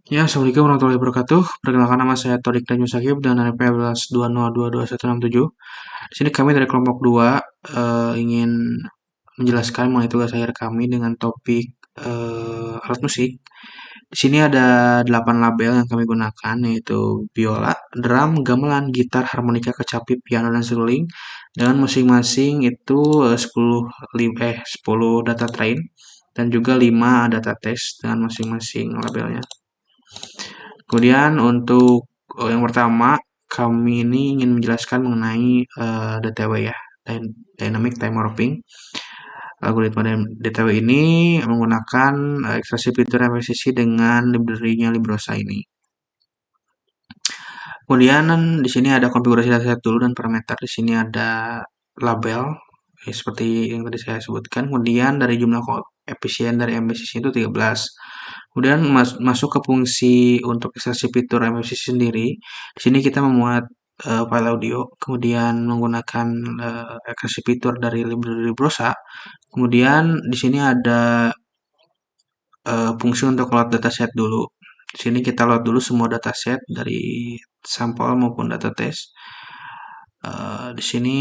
Ya, Assalamualaikum warahmatullahi wabarakatuh. Perkenalkan nama saya Torik dan Yusakib dengan NPM 1120222167. Di sini kami dari kelompok 2 ingin menjelaskan mengenai tugas akhir kami dengan topik alat musik. Di sini ada 8 label yang kami gunakan yaitu biola, drum, gamelan, gitar, harmonika, kecapi, piano dan seruling dengan masing-masing itu 10 data train dan juga 5 data test dengan masing-masing labelnya. Kemudian untuk yang pertama, kami ini ingin menjelaskan mengenai DTW ya, Dynamic Time Warping. Algoritma DTW ini menggunakan ekstraksi fitur MVCC dengan library-nya Librosa ini. Kemudian di sini ada konfigurasi dataset dulu dan parameter. Di sini ada label ya, seperti yang tadi saya sebutkan. Kemudian dari jumlah efisien dari MVCC itu 13. Kemudian masuk ke fungsi untuk ekstraksi fitur MVCC sendiri. Di sini kita memuat file audio, kemudian menggunakan ekstraksi fitur dari library Brosa. Kemudian di sini ada fungsi untuk load dataset dulu. Di sini kita load dulu semua dataset dari sampel maupun data test. Di sini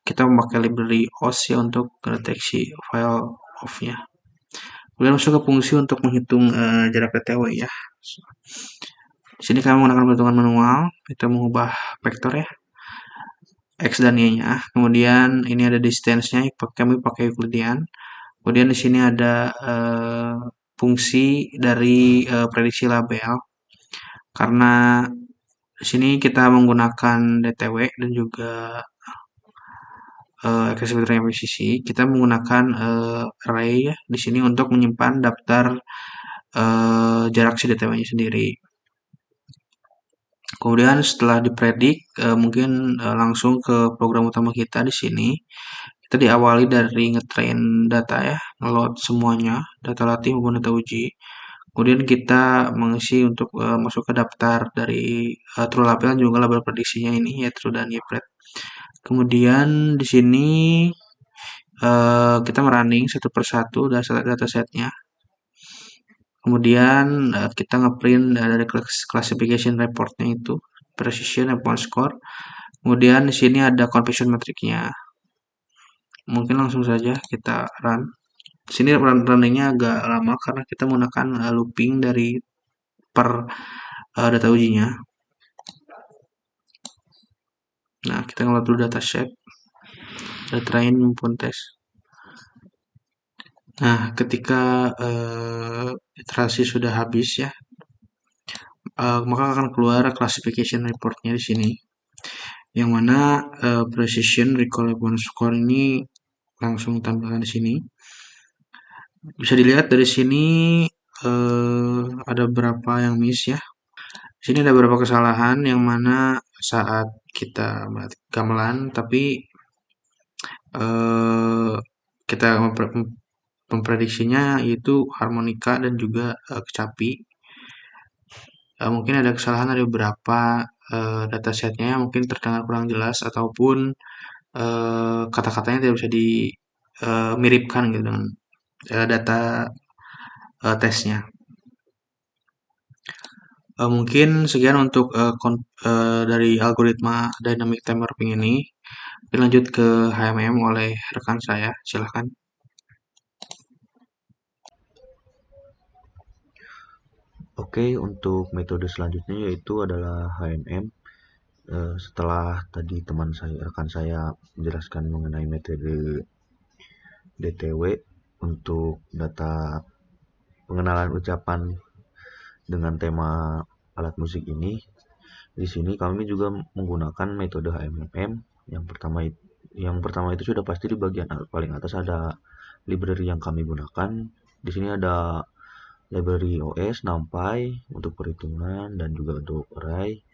kita memakai library OS ya untuk deteksi file off-nya. Kemudian masuk ke fungsi untuk menghitung jarak PTW ya. Di sini kami menggunakan perhitungan manual, kita mengubah vektor ya, X dan Y-nya. Kemudian ini ada distance-nya, kami pakai Euclidean. Kemudian di sini ada fungsi dari prediksi label. Karena di sini kita menggunakan DTW dan juga accessibility MVCC, kita menggunakan array ya di sini untuk menyimpan daftar jarak si DTW-nya sendiri. Kemudian setelah dipredik, mungkin langsung ke program utama kita di sini. Kita diawali dari ngetrain data ya, ngeload semuanya, data latih maupun data uji. Kemudian kita mengisi untuk masuk ke daftar dari true label juga label prediksinya ini ya true dan ypred. Kemudian di sini kita merunning satu persatu datasetnya. Kemudian kita ngeprint dari classification reportnya itu precision upon score. Kemudian di sini ada conversion metricnya. Mungkin langsung saja kita run. Di sini runningnya agak lama karena kita menggunakan looping dari per data ujinya. Nah, kita ngeload dulu dataset, data train maupun test. Nah, ketika iterasi sudah habis ya, maka akan keluar classification reportnya di sini. Yang mana precision recallable score ini langsung tampilkan di sini. Bisa dilihat dari sini ada beberapa yang miss ya. Di sini ada beberapa kesalahan yang mana saat kita gamelan tapi kita memprediksinya yaitu harmonika dan juga kecapi. Mungkin ada kesalahan dari beberapa datasetnya yang mungkin terdengar kurang jelas ataupun kata-katanya tidak bisa dimiripkan gitu dengan data tesnya. Mungkin sekian untuk dari algoritma dynamic time warping ini. Kita lanjut ke HMM oleh rekan saya. Silahkan. Oke, untuk metode selanjutnya yaitu adalah HMM. Setelah tadi rekan saya menjelaskan mengenai metode DTW untuk data pengenalan ucapan dengan tema alat musik ini, di sini kami juga menggunakan metode HMM. Yang pertama itu sudah pasti di bagian paling atas ada library yang kami gunakan. Di sini ada library OS, NumPy untuk perhitungan dan juga untuk array.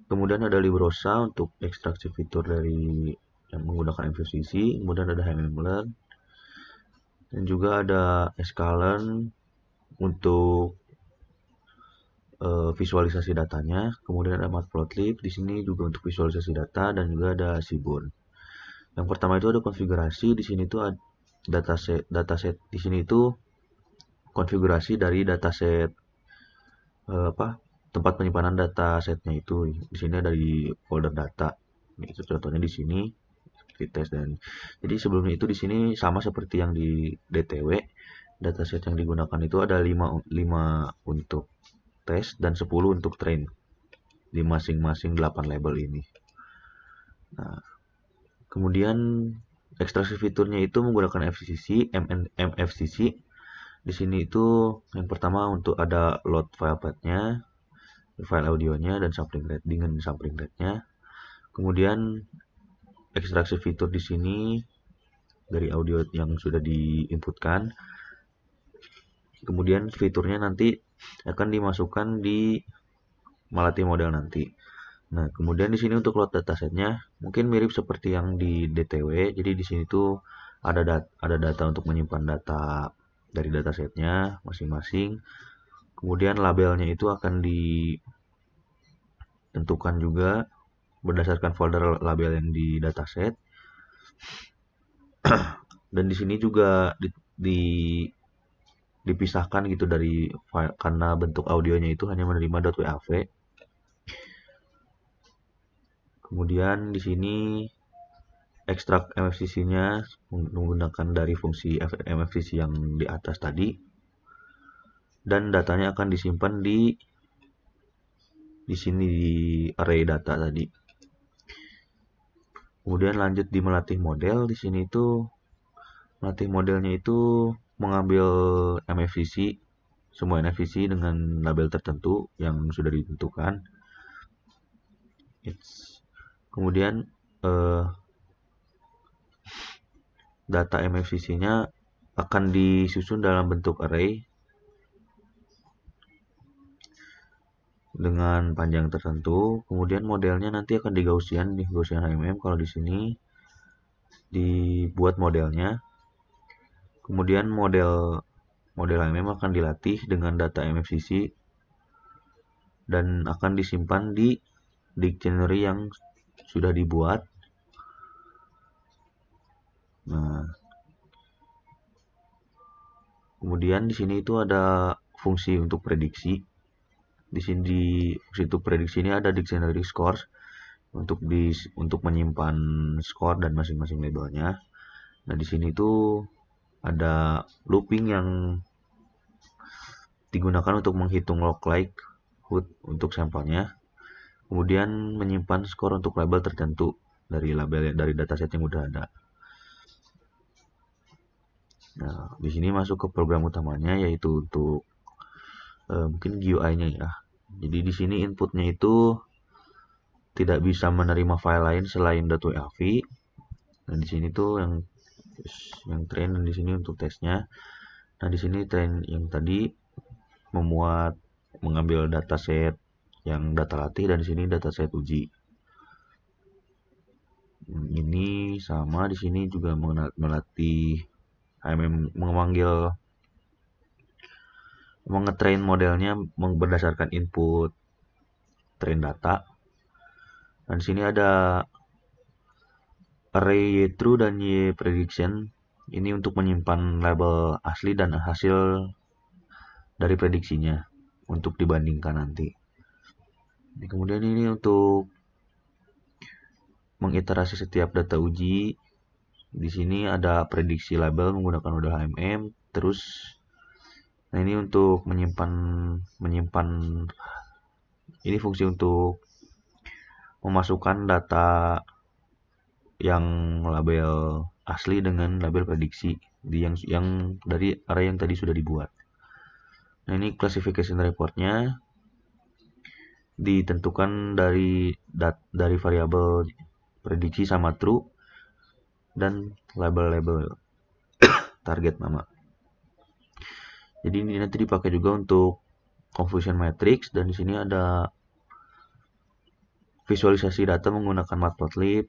Kemudian ada Librosa untuk ekstraksi fitur dari yang menggunakan MVCC. Kemudian ada HMMlearn dan juga ada sklearn untuk visualisasi datanya. Kemudian ada Matplotlib di sini juga untuk visualisasi data dan juga ada Seaborn. Yang pertama itu ada konfigurasi. Di sini tuh ada dataset di sini itu konfigurasi dari dataset apa tempat penyimpanan data setnya itu. Di sini ada di folder data. Itu contohnya di sini seperti tes dan jadi sebelumnya itu di sini sama seperti yang di DTW. Dataset yang digunakan itu ada 5 untuk tes dan 10 untuk train di masing-masing 8 label ini. Nah, kemudian ekstraksi fiturnya itu menggunakan FCC, MFCC. Di sini itu yang pertama untuk ada load file path-nya, file audionya dan sampling rate dengan sampling rate-nya. Kemudian ekstraksi fitur di sini dari audio yang sudah diinputkan. Kemudian fiturnya nanti akan dimasukkan di melatih model nanti. Nah, kemudian di sini untuk load datasetnya mungkin mirip seperti yang di DTW. Jadi di sini tuh ada data untuk menyimpan data dari datasetnya masing-masing. Kemudian labelnya itu akan ditentukan juga berdasarkan folder label yang di dataset. Dan di sini juga dipisahkan gitu dari file karena bentuk audionya itu hanya menerima .wav. Kemudian di sini ekstrak MFCC-nya menggunakan dari fungsi MFCC yang di atas tadi dan datanya akan disimpan di sini di array data tadi. Kemudian lanjut di melatih model. Di sini itu melatih modelnya itu mengambil MFCC semua MFCC dengan label tertentu yang sudah ditentukan. Kemudian data MFCC-nya akan disusun dalam bentuk array dengan panjang tertentu. Kemudian modelnya nanti akan di Gaussian HMM. Kalau di sini dibuat modelnya. Kemudian model HMM akan dilatih dengan data MFCC dan akan disimpan di dictionary yang sudah dibuat. Nah, kemudian di sini itu ada fungsi untuk prediksi. Di sini fungsi untuk prediksi ini ada dictionary scores untuk menyimpan skor dan masing-masing labelnya. Nah, di sini tuh ada looping yang digunakan untuk menghitung log likelihood untuk sampelnya. Kemudian menyimpan skor untuk label tertentu dari dataset yang udah ada. Nah, di sini masuk ke program utamanya yaitu untuk mungkin GUI-nya ya. Jadi di sini inputnya itu tidak bisa menerima file lain selain .wav. Nah, di sini tuh yang train dan di sini untuk tesnya. Nah, di sini train yang tadi mengambil dataset yang data latih dan di sini dataset uji. Ini sama di sini juga melatih mengetrain modelnya berdasarkan input train data. Dan di sini ada array y-true dan y-prediction. Ini untuk menyimpan label asli dan hasil dari prediksinya untuk dibandingkan nanti. Kemudian ini untuk mengiterasi setiap data uji. Di sini ada prediksi label menggunakan model HMM. Terus, nah ini untuk menyimpan ini fungsi untuk memasukkan data yang label asli dengan label prediksi yang dari array yang tadi sudah dibuat. Nah, ini classification reportnya ditentukan dari variabel prediksi sama true dan label-label target nama. Jadi ini nanti dipakai juga untuk confusion matrix dan di sini ada visualisasi data menggunakan matplotlib.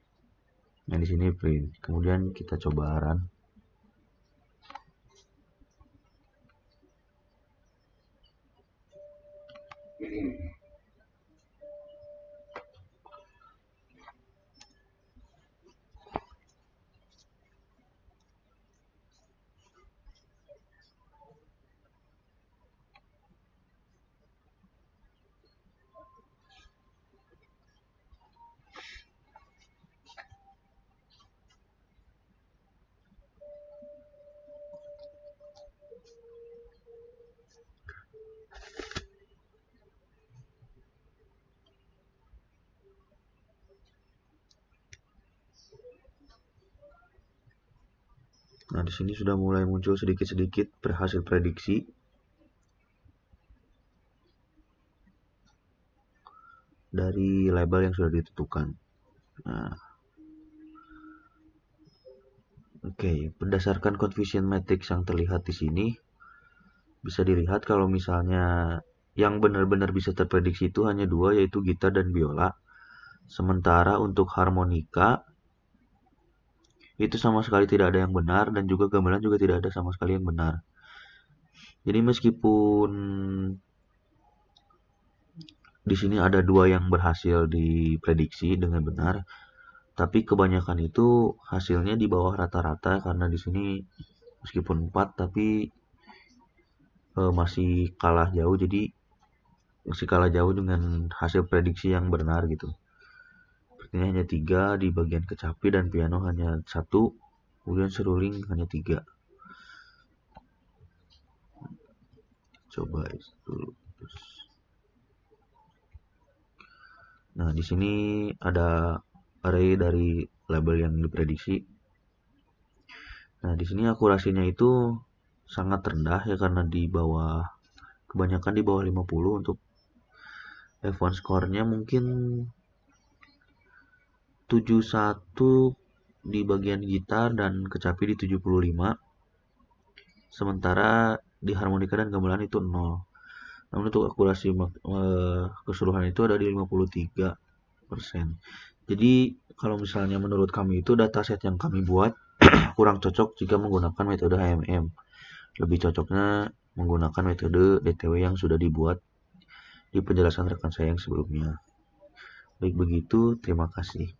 Yang di sini print. Kemudian kita coba run. Nah, di sini sudah mulai muncul sedikit-sedikit hasil prediksi. Dari label yang sudah ditentukan. Nah, oke, berdasarkan coefficient matrix yang terlihat di sini, bisa dilihat kalau misalnya yang benar-benar bisa terprediksi itu hanya dua, yaitu gitar dan biola. Sementara untuk harmonika, itu sama sekali tidak ada yang benar, dan juga gamelan juga tidak ada sama sekali yang benar. Jadi meskipun di sini ada dua yang berhasil diprediksi dengan benar, tapi kebanyakan itu hasilnya di bawah rata-rata karena di sini meskipun 4 tapi masih kalah jauh, jadi masih kalah jauh dengan hasil prediksi yang benar gitu. Sepertinya hanya 3 di bagian kecapi dan piano hanya 1, kemudian seruling hanya 3. Coba dulu. Nah, di sini ada array dari label yang diprediksi. Nah, di sini akurasinya itu sangat rendah ya karena kebanyakan di bawah 50 untuk F1 score-nya mungkin 71 di bagian gitar dan kecapi di 75. Sementara di harmonika dan gamelan itu 0. Namun untuk akurasi keseluruhan itu ada di 53%. Jadi kalau misalnya menurut kami itu dataset yang kami buat kurang cocok jika menggunakan metode HMM. Lebih cocoknya menggunakan metode DTW yang sudah dibuat di penjelasan rekan saya yang sebelumnya. Baik begitu, terima kasih.